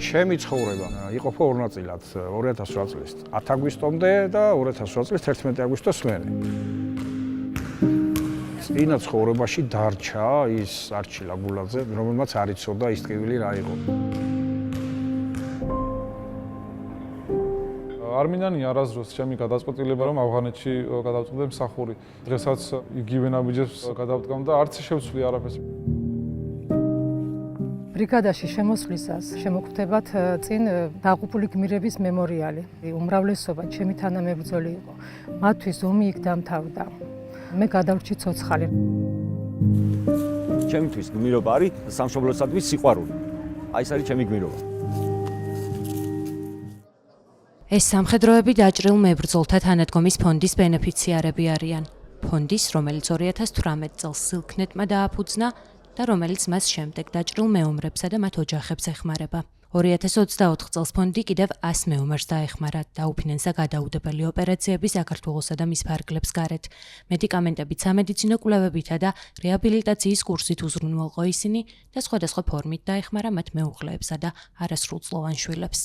ჩემი ცხოვრება იყოფა ორ ნაწილად 2008 წლის 10 აგვისტომდე და 2008 წლის 11 აგვისტოს მერე. წინა ცხოვრებაში დარჩა ის არჩილ აგულაძე, რომელმაც არ იცოდა ის ტკივილი რა იყო. არ მინდანი არასდროს ჩემი გადაწყვეტილება რომ ავღანეთში გადავწყვეტე მსახური. დღესაც იგივე ნაბიჯებს გადავდგამ და არც შევცვლი არაფერს. ბრიგადაში შემოსვლისას შემოგვხვდებათ წინ დაღუპული გმირების მემორიალი. უმრავლესობა ჩემი თანამებრძოლი იყო. მათთვის ომი იქ დამთავრდა. მე გადავრჩი ცოცხალი. ჩემთვის გმირობა არის სამშობლოსადმი სიყვარული. აი ეს არის ჩემი გმირობა. ეს სამხედროები დაჭრილ მებრძოლთა თანადგომის ფონდის ბენეფიციარები არიან. ფონდის, რომელიც 2018 წელს სილქნეტმა დააფუძნა და რომელიც მას შემდეგ დაჭრილ მეომრებსა და მათ ოჯახებს ეხმარება. 2024 წელს ფონდი კიდევ 100 მეომარს დაეხმარა დაუფინანსა გადაუდებელი ოპერაციები საქართველოსა და მის ფარგლებს გარეთ. მედიკამენტებით, სამედიცინო კვლევებითა და რეაბილიტაციის კურსით უზრუნველყო ისინი და სხვადასხვა ფორმით დაეხმარა მათ მეუღლეებსა და არასრულწლოვან შვილებს.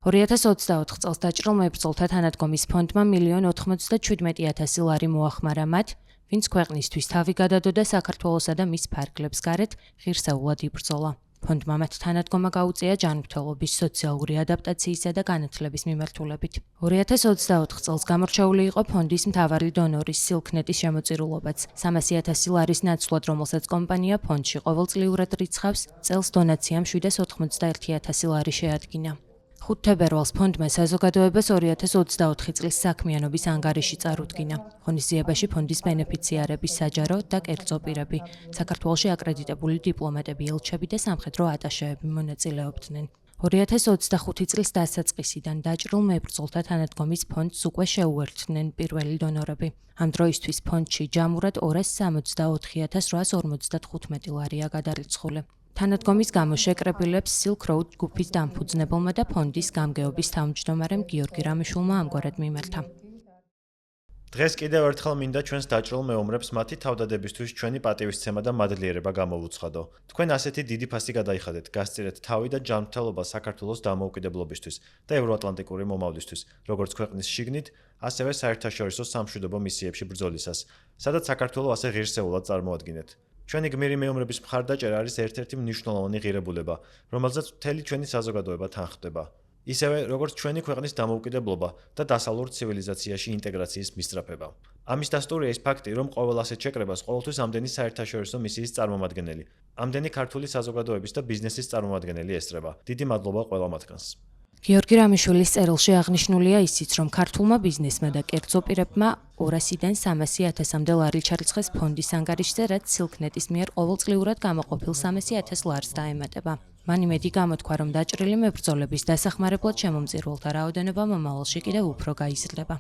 2024 წელს დაჭრილ მებრძოლთა თანადგომის ფონდმა 1,97,000 ლარი მოახმარა მათ, ვინც ქვეყნისთვის თავი გადადო და საქართველოსა და მის ფარგლებს გარეთ ღირსეულად იბრძოლა. ფონდმა მათ თანადგომა გაუწია ჯანმრთელობის, სოციალური ადაპტაციისა და განათლების მიმართულებით. 2024 წელს გამორჩეული იყო ფონდის მთავარი დონორის სილქნეტის შემოწირულობაც. 300,000 ლარის ნაცვლად, რომელსაც კომპანია ფონდში ყოველწლიურად რიცხავს, წელს დონაციამ 791,000 ლარი შეადგინა. 5 თებერვალს ფონდმა საზოგადოებას 2024 წლის საქმიანობის ანგარიში წარუდგინა. ღონისძიებაში ფონდის ბენეფიციარების საჯარო და კერძო პირები, საქართველოში აკრედიტებული დიპლომატები, ელჩები და სამხედრო ატაშეები მონაწილეობდნენ. 2025 წლის დასაწყისიდან დაჭრილ მებრძოლთა თანადგომის ფონდს უკვე შეუერთდნენ პირველი დონორები. ამ დროისთვის ფონდში ჯამურად 264,855 ლარია გადარიცხული. თანადგომის გამო შეკრებილებს Silk Road ჯგუფის დამფუძნებელმა და ფონდის გამგეობის თავმჯდომარემ გიორგი რამიშულმა ამგვარად მიმართა. დღეს კიდევ ერთხელ მინდა ჩვენს დაჭრილ მეომრებს მათი თავდადებისთვის ჩვენი პატივისცემა და მადლიერება გამოვუცხადო. თქვენ ასეთი დიდი ფასი გადაიხადეთ, გასწირეთ თავი და ჯანმრთელობა საქართველოს დამოუკიდებლობისთვის და ევროატლანტიკური მომავლისთვის, როგორც ქვეყნის შიგნით, ასევე საერთაშორისო სამშვიდობო მისიებში ბრძოლისას, სადაც საქართველო ასე ღირსეულად წარმოადგინეთ. ჩვენი გმირი მეომრების მხარდაჭერა არის ერთ-ერთი მნიშვნელოვანი ღირებულება, რომელზეც მთელი ჩვენი საზოგადოება თანხმდება. ისევე, როგორც ჩვენი ქვეყნის დამოუკიდებლობა და დასავლურ ცივილიზაციაში ინტეგრაციის მისწრაფება. ამის დასტურია ის ფაქტი, რომ ყოველ ასეთ შეკრებას ყოველთვის ამდენი საერთაშორისო მისიის წარმომადგენელი, ამდენი ქართული საზოგადოების და ბიზნესის წარმომადგენელი ესწრება. დიდი მადლობა ყველა მათგანს. გიორგი რამიშვილის წერილში აღნიშნულია ისიც, რომ ქართულმა ბიზნესმა და კერძო პირებმა 200-დან 300,000-მდე ლარი ჩარიცხეს ფონდის ანგარიშზე, რაც სილქნეტის მიერ ყოველწლიურად გამოყოფილ 300,000 ლარს დაემატება. მან იმედი გამოთქვა, რომ დაჭრილი მებრძოლების დასახმარებლად შემომწირულთა რაოდენობა მომავალში კიდევ უფრო გაიზრდება.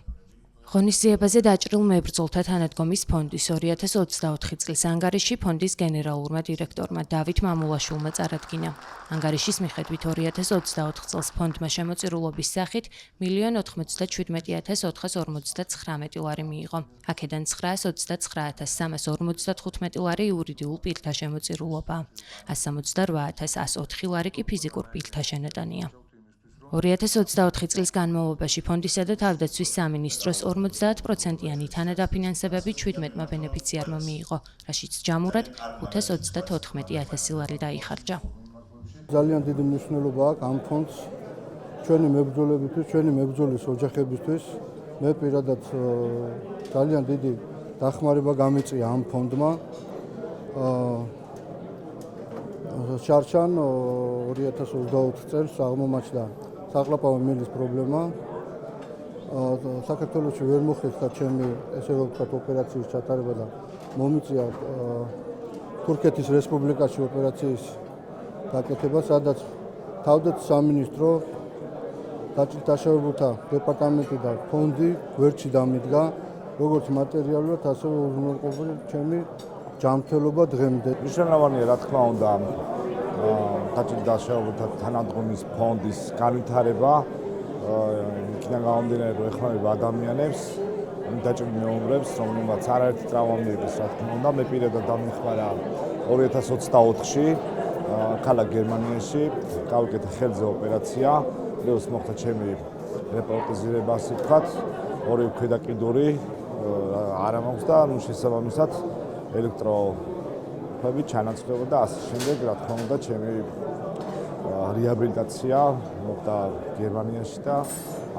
ღონისძიებაზე დაჭრილ მებრძოლთა თანადგომის ფონდის 2024 წლის ანგარიში ფონდის გენერალურმა დირექტორმა დავით მამულაშვილმა წარადგინა. ანგარიშის მიხედვით 2024 წელს ფონდმა შემოწირულობის სახით 1,97,459 ლარი მიიღო. აქედან 929,355 ლარი იურიდიულ პირთა შემოწირულობაა. 168,104 ლარი კი ფიზიკურ პირთა შენატანია. 2024 წლის განმავლობაში ფონდისა და თავდაცვის სამინისტროს 50%-იანი თანადაფინანსებები 17 ბენეფიციარმა მიიღო, რაშიც ჯამურად 524,000 ლარი დაიხარჯა. ძალიან დიდი მნიშვნელობა აქვს ამ ფონდს ჩვენი მებრძოლებისთვის, ჩვენი მებრძოლის ოჯახებისთვის. მე პირადად ძალიან დიდი დახმარება გამიწია ამ ფონდმა. შარშან 2024 წელს აღმომაჩნდა საყლაპავი მილის პრობლემა. საქართველოში ვერ მოხერხდა ჩემი, ესე რომ ვთქვათ, ოპერაციის ჩატარება და მომიწია თურქეთის რესპუბლიკაში ოპერაციის გაკეთება, სადაც თავდაცვის სამინისტრო, დაჭრილთა დეპარტამენტი და ფონდი გვერდში დამიდგა, როგორც მატერიალურად, ასევე უზრუნველყოფილი ჩემი ჯანმრთელობა დღემდე. მნიშვნელოვანია, რა თქმა უნდა, დაჭრილთა თანადგომის ფონდის განვითარება, იქიდან გამომდინარე, რომ ეხმარება ადამიანებს, დაჭრილ მეომრებს, რომელმაც არაერთი ტრავმა მიიღეს, რა თქმა უნდა, მე პირადად დამეხმარა 2024-ში ქალაქ გერმანიაში, გავიკეთე ხელზე ოპერაცია, როდესაც მოხდა ჩემი რეპორტაჟირება, ასე ვთქვათ, ორი ქვედაკიდური არ ამაქვს და შესაბამისად ელექტროფები ჩანაცვლება და ასე შემდეგ, რა თქმა უნდა, ჩემი რეაბილიტაცია მოხდა გერმანიაში და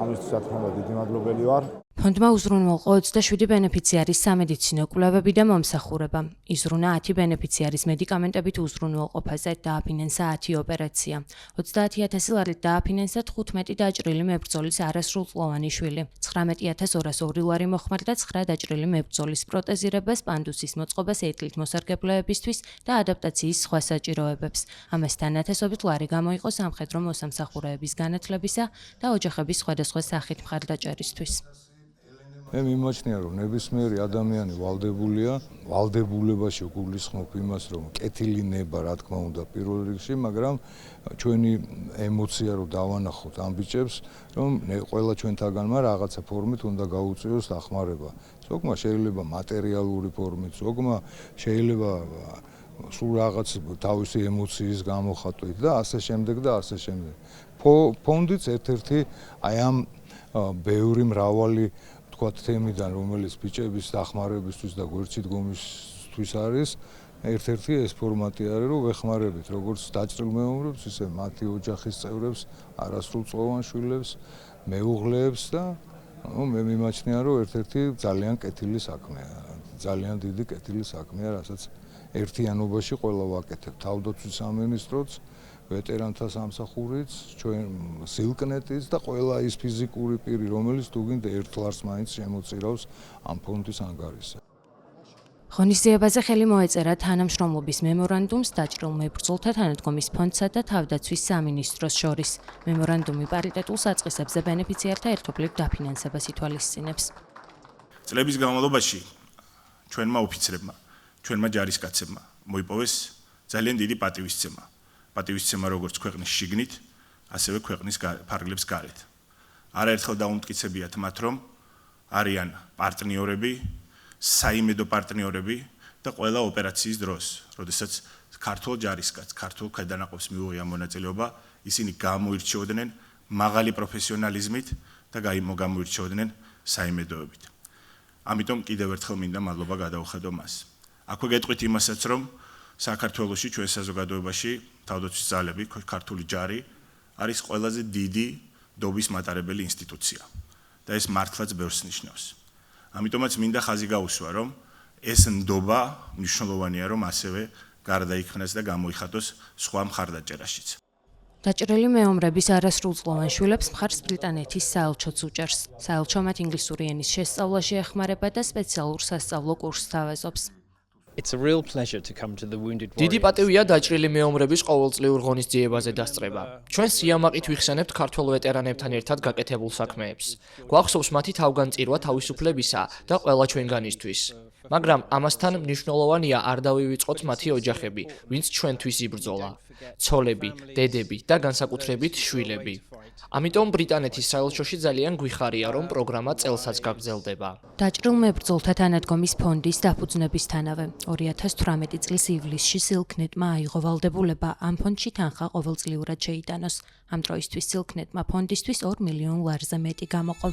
ამისთვის რა თქმა უნდა დიდი მადლობელი ვარ. ფონდმა უზრუნველყო 27 ბენეფიციარის სამედიცინო კვლევები და მომსახურება. იზრუნა 10 ბენეფიციარის მედიკამენტებით უზრუნველყოფაზე დააფინანსა 10 ოპერაცია. 30,000 ლარით დააფინანსა 15 დაჭრილი მებრძოლის არასრულწლოვანი შვილი. 19,202 ლარი მოხმარდა 9 დაჭრილი მებრძოლის პროტეზირებას, პანდუსის მოწყობას ეთლით მოსარგებლეებისთვის და ადაპტაციის სხვა საჭიროებებს. ამასთან ათასობით ლარი გამოიყო სამხედრო მოსამსახურეების განათლებისა და ოჯახების სხვადასხვა სახით მხარდაჭერისთვის. მე მიმაჩნია, რომ ნებისმიერი ადამიანი ვალდებულია, ვალდებულებაში გულისხმობ იმას, რომ კეთილი ნება, რა თქმა უნდა, პირველ რიგში, მაგრამ ჩვენი ემოცია რომ დავანახოთ ამ ბიჭებს, რომ ყველა ჩვენთაგანმა რაღაცა ფორმით უნდა გაუწიოს დახმარება. ზოგმა შეიძლება მატერიალური ფორმით, ზოგმა შეიძლება სულ რაღაც თავისი ემოციის გამოხატვით და ასე შემდეგ და ასე შემდეგ. ფონდიც ერთ-ერთი აი ამ ბევრი მრავალი თემიდან, რომელიც ბიჭების დახმარებისთვის და გვერდში დგომისთვის არის, ერთ-ერთი ეს ფორმატი არის, რომ ვეხმარებით როგორც დაჭრილ მეომრებს, ისე მათი ოჯახის წევრებს, არასრულწლოვან შვილებს, მეუღლეებს და მე მიმაჩნია, რომ ერთ-ერთი ძალიან კეთილი საქმეა, ძალიან დიდი კეთილი საქმეა, რასაც ერთიანობაში ყველა ვაკეთებ. თავდაცვის სამინისტროც, ვეტერანთა სამსახურიც, ჩვენ სილკნეტიც და ყველა ის ფიზიკური პირი, რომელიც თუ გინდა ერთ ლარს მაინც შემოწირავს ამ ფონდის ანგარიშზე. ღონისძიებაზე ხელი მოეწერა თანამშრომლობის მემორანდუმს დაჭრილ მებრძოლთა თანადგომის ფონდსა და თავდაცვის სამინისტროს შორის. მემორანდუმი პარიტეტულ საწყისებზე ბენეფიციართა ერთობლივ დაფინანსებას ითვალისწინებს. წლების განმავლობაში ჩვენმა ოფიცრებმა, ჩვენმა ჯარისკაცებმა მოიპოვეს ძალიან დიდი პატივისცემა. პატივისცემა როგორც ქვეყნის შიგნით, ასევე ქვეყნის ფარგლებს გარეთ. არაერთხელ დაუმტკიცებიათ მათ, რომ არიან პარტნიორები, საიმედო პარტნიორები და ყველა ოპერაციის დროს, როდესაც ქართულ ჯარისკაცს, ქართულ ქვედანაყოფს მიუღია მონაწილეობა, ისინი გამოირჩეოდნენ მაღალი პროფესიონალიზმით და გამოირჩეოდნენ საიმედოებით. ამიტომ კიდევ ერთხელ მინდა მადლობა გადაუხადო მას. აქვე გეტყვით იმასაც, რომ საქართველოში ჩვენ საზოგადოებაში თავდაცვის ძალები, ქართული ჯარი არის ყველაზე დიდი დობის მატარებელი ინსტიტუცია და ეს მართლაც ბევრს ნიშნავს. ამიტომაც მინდა ხაზი გაუსვა, რომ ეს ნდობა მნიშვნელოვანია, რომ ასევე გარდაიქმნას და გამოიხატოს სხვა მხარდაჭერაშიც. დაჭრილი მეომრების არასრულწლოვან შვილებს მხარს ბრიტანეთის საელჩოც უჭერს. საელჩო მათ ინგლისური ენის შესწავლაში ეხმარება და სპეციალურ სასწავლო კურსს თავაზობს. დიდი პატივია დაჭრილი მეომრების ყოველწლიურ ღონისძიებაზე დასწრება. ჩვენ სიამაყით ვიხსენებთ ქართველ ვეტერანებთან ერთად გაკეთებულ საქმეებს. გვახსოვს მათი თავგანწირვა თავისუფლებისა და ყველა ჩვენგანისთვის. მაგრამ ამასთან მნიშვნელოვანია არ დავივიწყოთ მათი ოჯახები, ვინც ჩვენთვის იბრძოლა. ცოლები, დედები და განსაკუთრებით შვილები. ამიტომ ბრიტანეთის საელჩოში ძალიან გვიხარია, რომ პროგრამა წელსაც გაგრძელდება. დაჭრილ მებრძოლთა თანადგომის ფონდის დაფუძნებისთანავე 2018 წლის ივლისში სილკნეტმა აიღო ვალდებულება ამ ფონდში თანხა ყოველწლიურად შეიტანოს. ამ დროისთვის სილკნეტმა ფონდისთვის 2 მილიონ ლარზე მეტი გამოყო.